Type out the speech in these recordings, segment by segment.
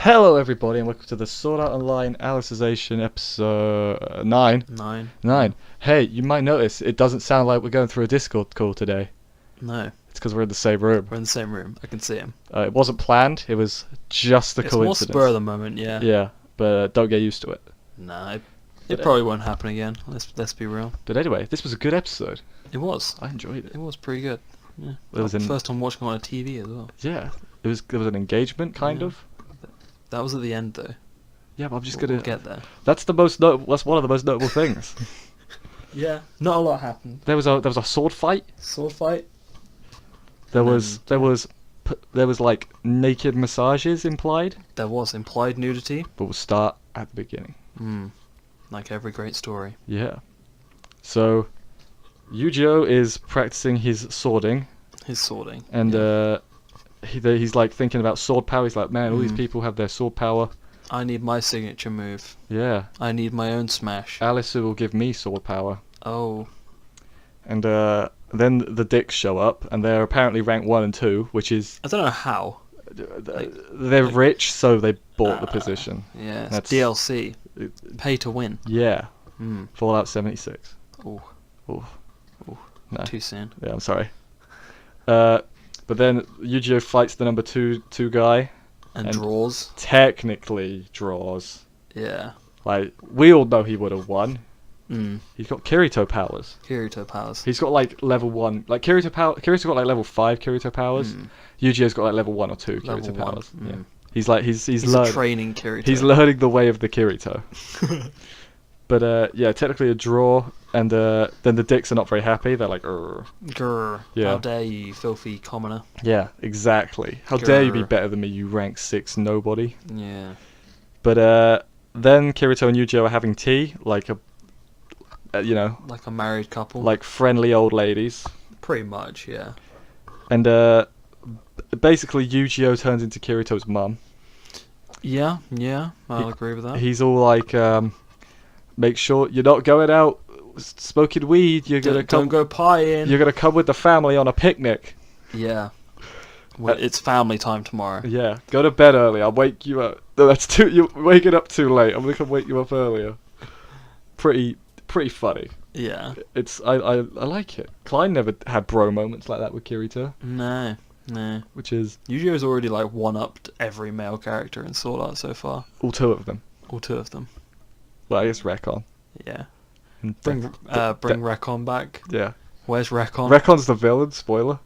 Hello everybody and welcome to the Sword Art Online Alicization episode 9. 9. Hey, you might notice it doesn't sound like we're going through a Discord call today. No. It's because we're in the same room. We're in the same room. I can see him. It wasn't planned, it was just a coincidence. It's more spur of the moment, yeah. Yeah, but don't get used to it. Nah, it probably won't happen again. Let's be real. But anyway, this was a good episode. It was. I enjoyed it. It was pretty good. Yeah. It was first time watching on a TV as well. Yeah, there was an engagement, kind of. That was at the end, though. Yeah, but I'm just We'll gonna get there. That's one of the most notable things. Yeah, not a lot happened. There was a sword fight. Sword fight. There was like naked massages implied. There was implied nudity. But we'll start at the beginning. Like every great story. Yeah. So, Eugeo is practicing his swording. And he's like thinking about sword power. He's like, man, all these people have their sword power. I need my signature move. Yeah. I need my own smash. Alice will give me sword power. Oh. And then the dicks show up, and they're apparently rank 1 and 2, which is... I don't know how. They're rich, so they bought the position. Yeah, it's That's DLC. Pay to win. Yeah. Fallout 76. Oh. No. Too soon. Yeah, I'm sorry. But then Eugeo fights the number 2 guy. And draws. Technically draws. Yeah. Like, we all know he would have won. He's got Kirito powers. He's got like level 1. Like Kirito's got like level 5 Kirito powers. Eugeo's got like level 1 or 2 Kirito powers. Yeah. He's a training Kirito. He's learning the way of the Kirito. But yeah, technically a draw, and then the dicks are not very happy. They're like, Grr. Yeah. How dare you, filthy commoner. Yeah, exactly. How dare you be better than me, you rank 6 nobody. Yeah. But then Kirito and Eugeo are having tea, like a like a married couple. Like friendly old ladies. Pretty much, yeah. And basically Eugeo turns into Kirito's mum. Yeah, I'll agree with that. He's all like, make sure you're not going out smoking weed. Don't go pieing. You're gonna come with the family on a picnic. Yeah. Well, it's family time tomorrow. Yeah. Go to bed early. I'll wake you up. No, that's too. You're waking up too late. I'm gonna come wake you up earlier. Pretty funny. Yeah. I like it. Klein never had bro moments like that with Kirito. No. Which is... Yujo's already like one-upped every male character in Sword Art so far. All two of them. Well, I guess Recon. Yeah. Bring Recon back. Yeah. Where's Recon? Recon's the villain, spoiler.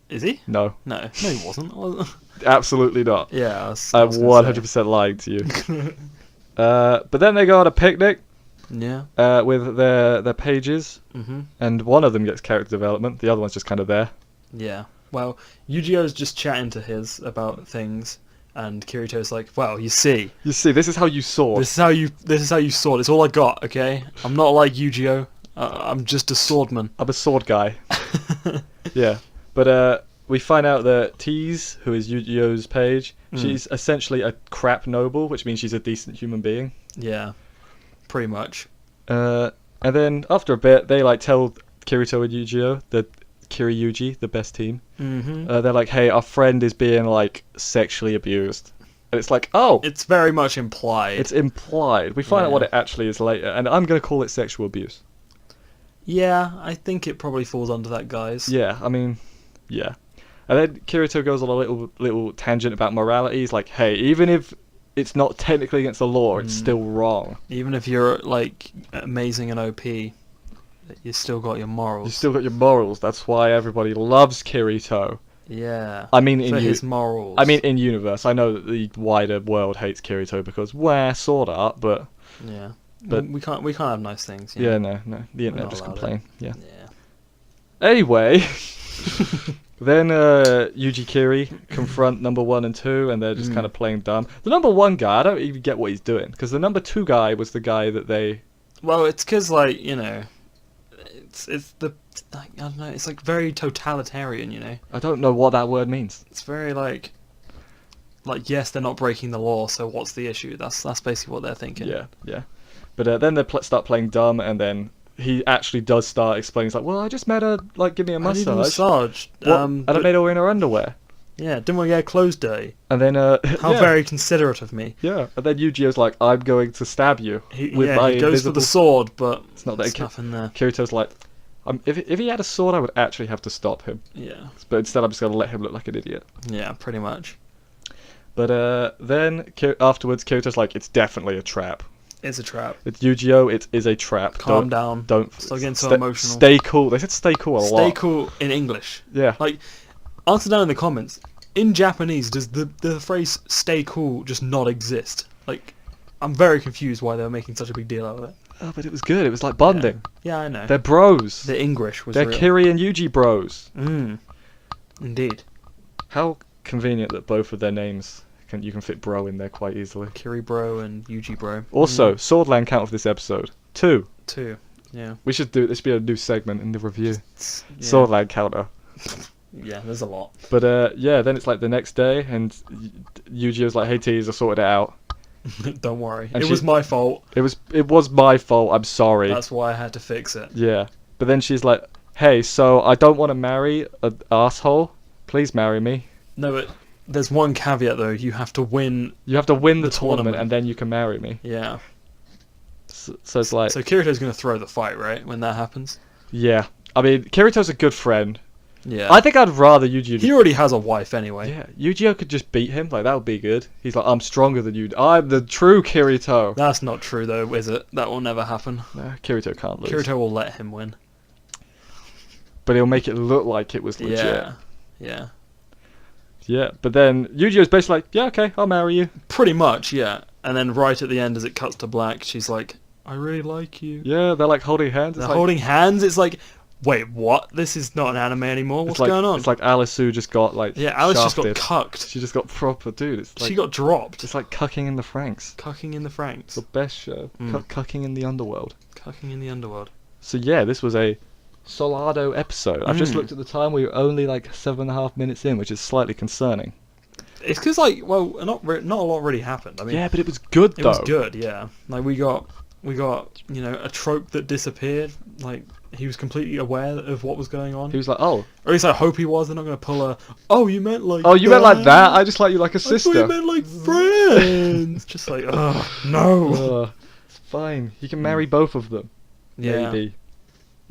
Is he? No. No, he wasn't. Absolutely not. Yeah, I'm 100% lying to you. But then they go on a picnic. Yeah. With their pages. And one of them gets character development. The other one's just kind of there. Yeah. Well, Eugeo's just chatting to his about things, and Kirito's like, "Well, you see, this is how you sword. This is how you sword. It's all I got. Okay, I'm not like Eugeo. I'm just a swordman. I'm a sword guy." Yeah, but we find out that Tease, who is Eugeo's page, she's essentially a crap noble, which means she's a decent human being. Yeah, pretty much. And then after a bit, they like tell Kirito and Eugeo that Kiryuji, the best team. They're like, "Hey, our friend is being like sexually abused," and it's like, "Oh, it's very much implied." It's implied. We find out what it actually is later, and I'm gonna call it sexual abuse. Yeah, I think it probably falls under that, guys. Yeah, I mean, yeah. And then Kirito goes on a little tangent about morality. He's like, "Hey, even if it's not technically against the law, it's still wrong. Even if you're like amazing and OP." You still got your morals. That's why everybody loves Kirito. Yeah. I mean, his morals. I mean, in universe. I know that the wider world hates Kirito because sword art, but yeah. But we can't have nice things. Yeah, no. The internet just complain. Yeah. Yeah. Anyway, then Yuji Kiri confront number 1 and 2, and they're just kind of playing dumb. The number 1 guy, I don't even get what he's doing, because the number 2 guy was the guy that they. Well, it's because it's the I don't know. It's like very totalitarian, I don't know what that word means. It's very like yes, they're not breaking the law, so what's the issue? That's basically what they're thinking. Yeah. But then they start playing dumb, and then he actually does start explaining. He's like, "Well, I just made her give me a massage. I need a massage. And I made her in her underwear." Yeah, didn't want to get clothes dirty. And then how very considerate of me. Yeah, and then Eugeo's like, I'm going to stab you with my he goes for the sword, but it's not that nothing there. Kirito's like, if he had a sword, I would actually have to stop him. Yeah. But instead, I'm just going to let him look like an idiot. Yeah, pretty much. But then afterwards, Kirito's like, it's definitely a trap. It's a trap. It's Eugeo, it is a trap. Calm down. Don't stop getting so emotional. Stay cool. They said stay cool a lot. Stay cool in English. Yeah. Like, answer down in the comments. In Japanese, does the phrase "stay cool" just not exist? Like, I'm very confused why they were making such a big deal out of it. Oh, but it was good. It was like bonding. Yeah, I know. They're bros. The English was They're real. Kiri and Yuji bros. Indeed. How convenient that both of their names you can fit bro in there quite easily. Kiri bro and Yuji bro. Also, Swordland count of this episode 2. 2. Yeah. We should do this. Should be a new segment in the review. Yeah. Swordland counter. Yeah, there's a lot. But yeah, then it's like the next day, and Yuji's like, "Hey, Tease, I sorted it out." Don't worry. And it was my fault. It was my fault. I'm sorry. That's why I had to fix it. Yeah. But then she's like, "Hey, so I don't want to marry an asshole. Please marry me." No, but there's one caveat though. You have to win. You have to win the tournament, and then you can marry me. Yeah. So it's like. So Kirito's gonna throw the fight, right? When that happens. Yeah. I mean, Kirito's a good friend. Yeah. I think I'd rather Eugeo. He already has a wife anyway. Yeah. Eugeo could just beat him. Like, that would be good. He's like, I'm stronger than you. I'm the true Kirito. That's not true though, is it? That will never happen. No, Kirito can't lose. Kirito will let him win. But he'll make it look like it was legit. Yeah. Yeah. Yeah, but then Eugeo's basically like, yeah, okay, I'll marry you. Pretty much, yeah. And then right at the end, as it cuts to black, she's like, I really like you. Yeah, they're like holding hands. They're holding hands. It's like, wait, what? This is not an anime anymore. What's going on? It's like Alice who just got like Alice shafted. just got cucked. She just got proper, dude. It's like, she got dropped. It's like cucking in the Franks. Cucking in the Franks. It's the best show. Cucking in the underworld. Cucking in the underworld. So yeah, this was a Solado episode. I've just looked at the time. We were only like 7.5 minutes in, which is slightly concerning. It's because not a lot really happened. I mean, yeah, but it was good though. It was good, yeah. Like we got a trope that disappeared. Like he was completely aware of what was going on. He was like, oh, or at least I hope he was. They're not going to pull a. Oh, you meant like. Oh, you meant like that? I just like you like a sister. I thought you meant like friends. Just like, oh no. It's fine. You can marry both of them. Yeah. Maybe.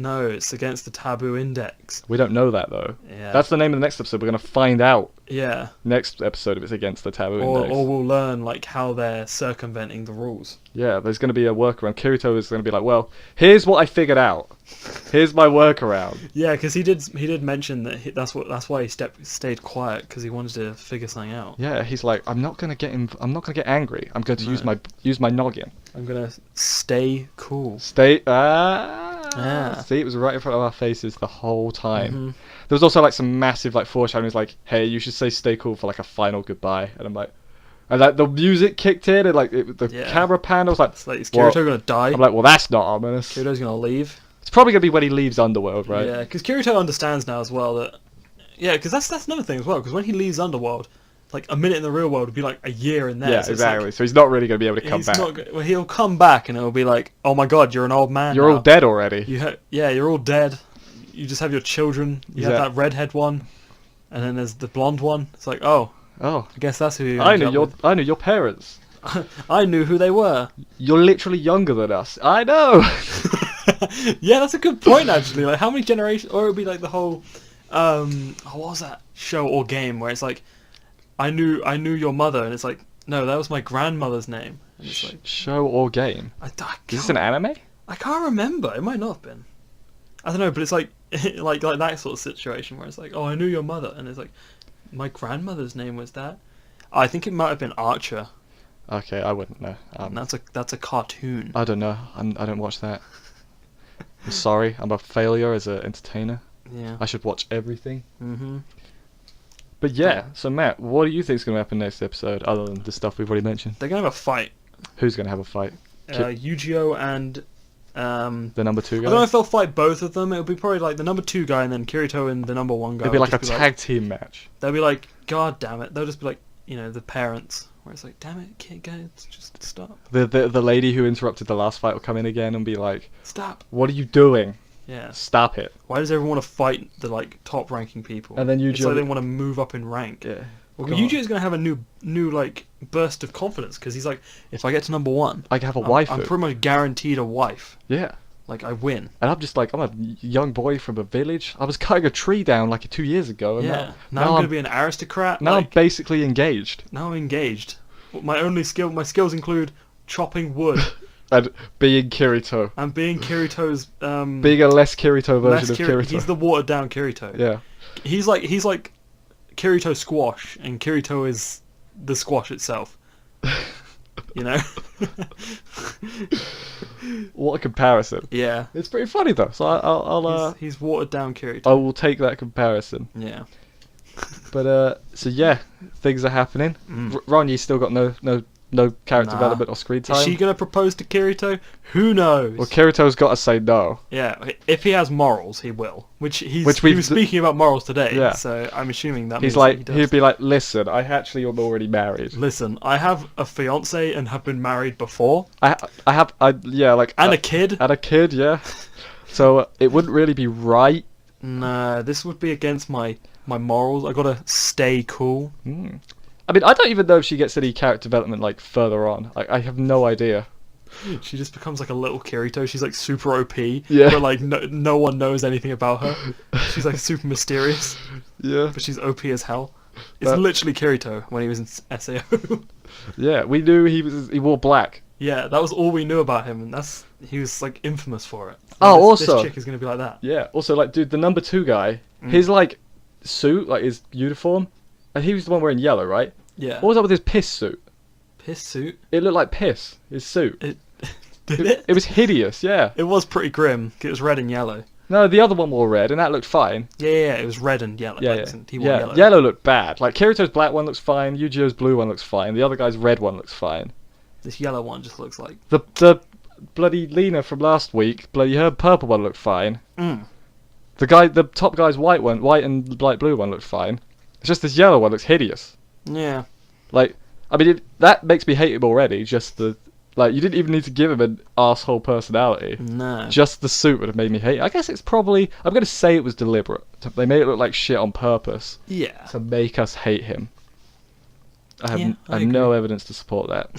No, it's against the taboo index. We don't know that though. Yeah. That's the name of the next episode. We're gonna find out. Yeah. Next episode if it's against the taboo index. Or we'll learn like how they're circumventing the rules. Yeah, there's gonna be a workaround. Kirito is gonna be like, well, here's what I figured out. Here's my workaround. Yeah, because he did mention that that's why he stayed quiet, because he wanted to figure something out. Yeah, he's like, I'm not gonna get angry. I'm going to use my noggin. I'm gonna stay cool. Yeah. See, it was right in front of our faces the whole time. Mm-hmm. There was also like some massive like foreshadowing. It's like, hey, you should say "stay cool" for like a final goodbye. And I'm like, and like the music kicked in, and like the camera pan. I was like, is Kirito gonna die? I'm like, well, that's not ominous. Kirito's gonna leave. It's probably gonna be when he leaves Underworld, right? Yeah, because Kirito understands now as well that. Yeah, because that's another thing as well. Because when he leaves Underworld, like a minute in the real world would be like a year in there. Yeah, so exactly. Like, so he's not really going to be able to come back. Well, he'll come back and it'll be like, oh my god, you're an old man. You're now. all dead already. You're all dead. You just have your children. You have that redhead one, and then there's the blonde one. It's like, oh, I guess that's who you. I knew your parents. I knew who they were. You're literally younger than us. I know. Yeah, that's a good point actually. Like, how many generations? Or it would be like the whole, what was that show or game where it's like, I knew your mother, and it's like, no, that was my grandmother's name. And it's like, show or game? Is this an anime? I can't remember. It might not have been. I don't know, but it's like like that sort of situation where it's like, oh, I knew your mother, and it's like, my grandmother's name was that. I think it might have been Archer. Okay, I wouldn't know. That's a cartoon. I don't know. I don't watch that. I'm sorry. I'm a failure as an entertainer. Yeah. I should watch everything. Mhm. But yeah, so Matt, what do you think is going to happen next episode, other than the stuff we've already mentioned? They're going to have a fight. Who's going to have a fight? Eugeo and... the number 2 guy? I don't know if they'll fight both of them. It'll be probably like the number 2 guy and then Kirito and the number 1 guy. It'll be like a tag team match. They'll be like, god damn it. They'll just be like, the parents. Where it's like, damn it, kid, guys, just stop. The lady who interrupted the last fight will come in again and be like, stop. What are you doing? Yeah. Stop it. Why does everyone want to fight the like top ranking people? And then It's like they want to move up in rank. Yeah. Well, Eugeo's gonna have a new like burst of confidence because he's like, if I get to number 1, I can have a wife. I'm pretty much guaranteed a wife. Yeah. Like I win. And I'm just like, I'm a young boy from a village. I was cutting a tree down like 2 years ago. And Yeah. Now I'm gonna be an aristocrat. Now like, I'm basically engaged. Now I'm engaged. My skills include chopping wood. And being Kirito. And being Kirito's being a less Kirito version of Kirito. He's the watered down Kirito. Yeah. He's like Kirito squash, and Kirito is the squash itself. You know? What a comparison. Yeah. It's pretty funny though. So I'll he's watered down Kirito. I will take that comparison. Yeah. But so yeah, things are happening. Ronya's still got no character development or screen time. Is she gonna propose to Kirito? Who knows? Well, Kirito's got to say no. Yeah, if he has morals, he will. He was speaking about morals today. Yeah. So I'm assuming that he's means like that he'd be like, listen, I actually am already married. Listen, I have a fiance and have been married before. And a kid. And a kid, yeah. So it wouldn't really be right. No, this would be against my morals. I gotta stay cool. I mean, I don't even know if she gets any character development like further on. I have no idea. She just becomes like a little Kirito. She's like super OP. Yeah. But like no one knows anything about her. She's like super mysterious. Yeah. But she's OP as hell. It's literally Kirito when he was in SAO. Yeah, we knew he wore black. Yeah, that was all we knew about him, and he was like infamous for it. Like, this chick is gonna be like that. Yeah. Also, like, dude, the number 2 guy, his like suit, like his uniform, and he was the one wearing yellow, right? Yeah. What was up with his piss suit? Piss suit? It looked like piss. His suit. Did it? It was hideous. Yeah. It was pretty grim. It was red and yellow. No, the other one wore red, and that looked fine. Yeah, it was red and yellow. Yeah, he wore yellow. Yellow looked bad. Like Kirito's black one looks fine. Eugeo's blue one looks fine. The other guy's red one looks fine. This yellow one just looks like the bloody Lena from last week. Bloody her purple one looked fine. The top guy's white and light blue one looked fine. It's just this yellow one looks hideous. Yeah. Like, I mean, that makes me hate him already. Just the like, you didn't even need to give him an asshole personality. No. Just the suit would have made me hate. I guess it's probably. I'm gonna say it was deliberate. They made it look like shit on purpose. Yeah. To make us hate him. I have agree. no evidence to support that.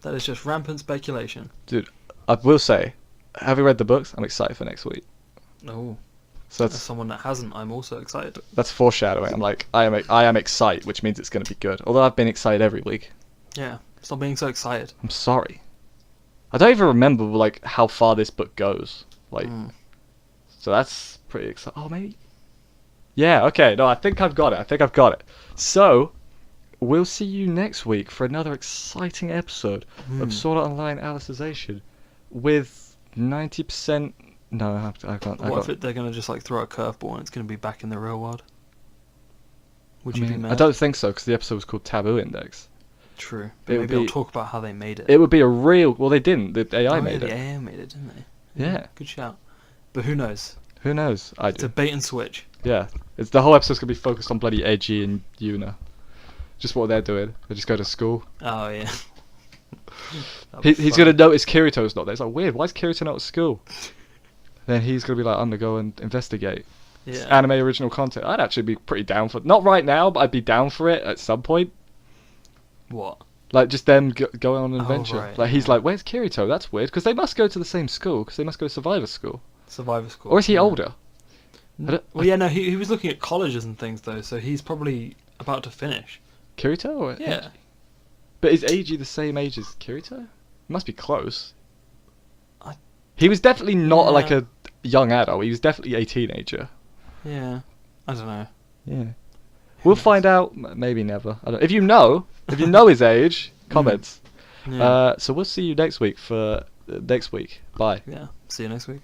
That is just rampant speculation. Dude, I will say, having read the books, I'm excited for next week. Oh. So as someone that hasn't, I'm also excited. That's foreshadowing. I'm like, I am excited, which means it's going to be good. Although I've been excited every week. Yeah, stop being so excited. I'm sorry. I don't even remember like how far this book goes. Like, so that's pretty exciting. Oh, maybe. Yeah. Okay. No, I think I've got it. So, we'll see you next week for another exciting episode of Sword Art Online Alicization with 90%. No, I can't. What if they're going to just like throw a curveball and it's going to be back in the real world? Would you be mad? I don't think so, because the episode was called Taboo Index. True. But maybe they'll talk about how they made it. It would be a real... Well, they didn't. The AI made it. The AI made it, didn't they? Yeah. Good shout. But who knows? Who knows? It's a bait and switch. Yeah. The whole episode's going to be focused on bloody Edgy and Yuna. Just what they're doing. They just go to school. Oh, yeah. He's going to notice Kirito's not there. It's like, weird, why is Kirito not at school? Then he's going to be like, I'm going to go and investigate. Yeah. Anime original content. I'd actually be pretty down for it. Not right now, but I'd be down for it at some point. What? Like, just them going on an adventure. Right, like, he's like, where's Kirito? That's weird. Because they must go to the same school. Because they must go to Survivor School. Survivor School. Or is he older? Well, yeah, no, he was looking at colleges and things, though, so he's probably about to finish. Kirito? Or yeah. Eiji? But is Eiji the same age as Kirito? He must be close. He was definitely not like a young adult. He was definitely a teenager. Yeah. I don't know. Yeah. We'll find out. Maybe never. I don't, if you know his age, comments. Yeah. So we'll see you next week for next week. Bye. Yeah. See you next week.